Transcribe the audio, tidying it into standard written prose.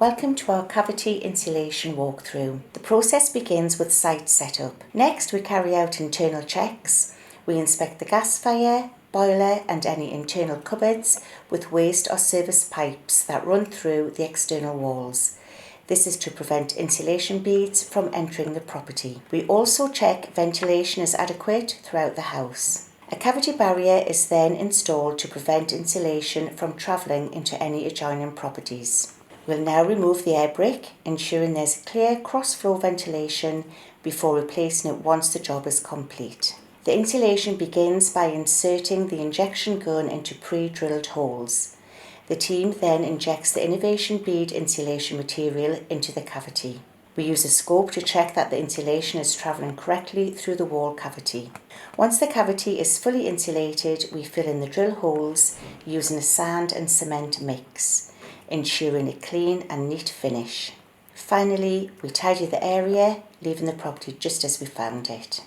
Welcome to our cavity insulation walkthrough. The process begins with site setup. Next, we carry out internal checks. We inspect the gas fire, boiler and any internal cupboards with waste or service pipes that run through the external walls. This is to prevent insulation beads from entering the property. We also check ventilation is adequate throughout the house. A cavity barrier is then installed to prevent insulation from travelling into any adjoining properties. We'll now remove the air brick, ensuring there's clear cross-flow ventilation before replacing it once the job is complete. The insulation begins by inserting the injection gun into pre-drilled holes. The team then injects the innovation bead insulation material into the cavity. We use a scope to check that the insulation is travelling correctly through the wall cavity. Once the cavity is fully insulated, we fill in the drill holes using a sand and cement mix, ensuring a clean and neat finish. Finally, we tidy the area, leaving the property just as we found it.